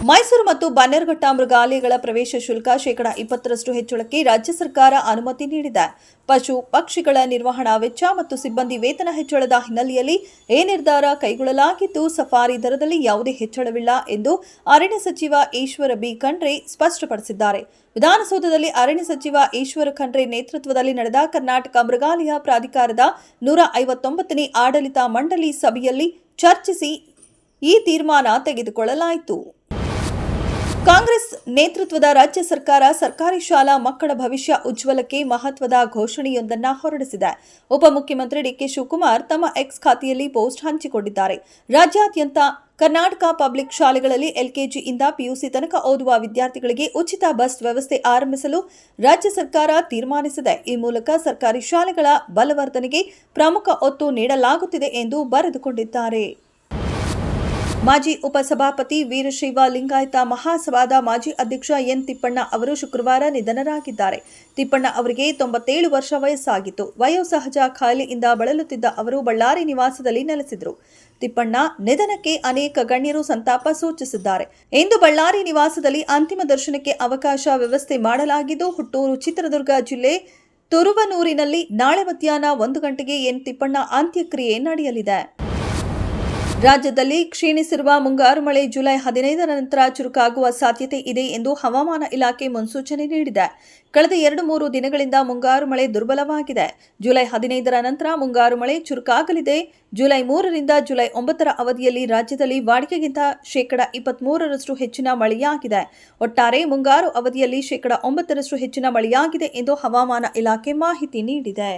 ಮೈಸೂರು ಮತ್ತು ಬನ್ನೇರುಘಟ್ಟ ಮೃಗಾಲಯಗಳ ಪ್ರವೇಶ ಶುಲ್ಕ ಶೇಕಡಾ 20% ಹೆಚ್ಚಳಕ್ಕೆ ರಾಜ್ಯ ಸರ್ಕಾರ ಅನುಮತಿ ನೀಡಿದೆ. ಪಶು ಪಕ್ಷಿಗಳ ನಿರ್ವಹಣಾ ವೆಚ್ಚ ಮತ್ತು ಸಿಬ್ಬಂದಿ ವೇತನ ಹೆಚ್ಚಳದ ಹಿನ್ನೆಲೆಯಲ್ಲಿ ಈ ನಿರ್ಧಾರ ಕೈಗೊಳ್ಳಲಾಗಿದ್ದು, ಸಫಾರಿ ದರದಲ್ಲಿ ಯಾವುದೇ ಹೆಚ್ಚಳವಿಲ್ಲ ಎಂದು ಅರಣ್ಯ ಸಚಿವ ಈಶ್ವರ ಬಿ ಖಂಡ್ರೆ ಸ್ಪಷ್ಟಪಡಿಸಿದ್ದಾರೆ. ವಿಧಾನಸೌಧದಲ್ಲಿ ಅರಣ್ಯ ಸಚಿವ ಈಶ್ವರ ಖಂಡ್ರೆ ನೇತೃತ್ವದಲ್ಲಿ ನಡೆದ ಕರ್ನಾಟಕ ಮೃಗಾಲಯ ಪ್ರಾಧಿಕಾರದ 159ನೇ ಆಡಳಿತ ಮಂಡಳಿ ಸಭೆಯಲ್ಲಿ ಚರ್ಚಿಸಿ ಈ ತೀರ್ಮಾನ ತೆಗೆದುಕೊಳ್ಳಲಾಯಿತು. ಕಾಂಗ್ರೆಸ್ ನೇತೃತ್ವದ ರಾಜ್ಯ ಸರ್ಕಾರ ಸರ್ಕಾರಿ ಶಾಲಾ ಮಕ್ಕಳ ಭವಿಷ್ಯ ಉಜ್ವಲಕ್ಕೆ ಮಹತ್ವದ ಘೋಷಣೆಯೊಂದನ್ನು ಹೊರಡಿಸಿದೆ. ಉಪಮುಖ್ಯಮಂತ್ರಿ ಡಿಕೆ ಶಿವಕುಮಾರ್ ತಮ್ಮ ಎಕ್ಸ್ ಖಾತೆಯಲ್ಲಿ ಪೋಸ್ಟ್ ಹಂಚಿಕೊಂಡಿದ್ದಾರೆ. ರಾಜ್ಯಾದ್ಯಂತ ಕರ್ನಾಟಕ ಪಬ್ಲಿಕ್ ಶಾಲೆಗಳಲ್ಲಿ ಎಲ್ಕೆಜಿಯಿಂದ ಪಿಯುಸಿ ತನಕ ಓದುವ ವಿದ್ಯಾರ್ಥಿಗಳಿಗೆ ಉಚಿತ ಬಸ್ ವ್ಯವಸ್ಥೆ ಆರಂಭಿಸಲು ರಾಜ್ಯ ಸರ್ಕಾರ ತೀರ್ಮಾನಿಸಿದೆ. ಈ ಮೂಲಕ ಸರ್ಕಾರಿ ಶಾಲೆಗಳ ಬಲವರ್ಧನೆಗೆ ಪ್ರಮುಖ ಒತ್ತು ನೀಡಲಾಗುತ್ತಿದೆ ಎಂದು ಬರೆದುಕೊಂಡಿದ್ದಾರೆ. ಮಾಜಿ ಉಪಸಭಾಪತಿ ವೀರಶೈವ ಲಿಂಗಾಯತ ಮಹಾಸಭಾದ ಮಾಜಿ ಅಧ್ಯಕ್ಷ ಎನ್ ತಿಪ್ಪಣ್ಣ ಅವರು ಶುಕ್ರವಾರ ನಿಧನರಾಗಿದ್ದಾರೆ. ತಿಪ್ಪಣ್ಣ ಅವರಿಗೆ 97 ವರ್ಷ ವಯಸ್ಸಾಗಿತ್ತು. ವಯೋಸಹಜ ಕಾಯಿಲೆಯಿಂದ ಬಳಲುತ್ತಿದ್ದ ಅವರು ಬಳ್ಳಾರಿ ನಿವಾಸದಲ್ಲಿ ನೆಲೆಸಿದರು. ತಿಪ್ಪಣ್ಣ ನಿಧನಕ್ಕೆ ಅನೇಕ ಗಣ್ಯರು ಸಂತಾಪ ಸೂಚಿಸಿದ್ದಾರೆ. ಇಂದು ಬಳ್ಳಾರಿ ನಿವಾಸದಲ್ಲಿ ಅಂತಿಮ ದರ್ಶನಕ್ಕೆ ಅವಕಾಶ ವ್ಯವಸ್ಥೆ ಮಾಡಲಾಗಿದ್ದು, ಹುಟ್ಟೂರು ಚಿತ್ರದುರ್ಗ ಜಿಲ್ಲೆ ತುರುವನೂರಿನಲ್ಲಿ ನಾಳೆ ಮಧ್ಯಾಹ್ನ 1 ಗಂಟೆಗೆ ಎನ್ ತಿಪ್ಪಣ್ಣ ಅಂತ್ಯಕ್ರಿಯೆ ನಡೆಯಲಿದೆ. ರಾಜ್ಯದಲ್ಲಿ ಕ್ಷೀಣಿಸಿರುವ ಮುಂಗಾರು ಮಳೆ ಜುಲೈ 15ರ ನಂತರ ಚುರುಕಾಗುವ ಸಾಧ್ಯತೆ ಇದೆ ಎಂದು ಹವಾಮಾನ ಇಲಾಖೆ ಮುನ್ಸೂಚನೆ ನೀಡಿದೆ. ಕಳೆದ 2-3 ದಿನಗಳಿಂದ ಮುಂಗಾರು ಮಳೆ ದುರ್ಬಲವಾಗಿದೆ. ಜುಲೈ 15ರ ನಂತರ ಮುಂಗಾರು ಮಳೆ ಚುರುಕಾಗಲಿದೆ. ಜುಲೈ 3ರಿಂದ ಜುಲೈ 9ರ ಅವಧಿಯಲ್ಲಿ ರಾಜ್ಯದಲ್ಲಿ ವಾಡಿಕೆಗಿಂತ ಶೇಕಡಾ 23ರಷ್ಟು ಹೆಚ್ಚಿನ ಮಳೆಯಾಗಿದೆ. ಒಟ್ಟಾರೆ ಮುಂಗಾರು ಅವಧಿಯಲ್ಲಿ ಶೇಕಡಾ 9ರಷ್ಟು ಹೆಚ್ಚಿನ ಮಳೆಯಾಗಿದೆ ಎಂದು ಹವಾಮಾನ ಇಲಾಖೆ ಮಾಹಿತಿ ನೀಡಿದೆ.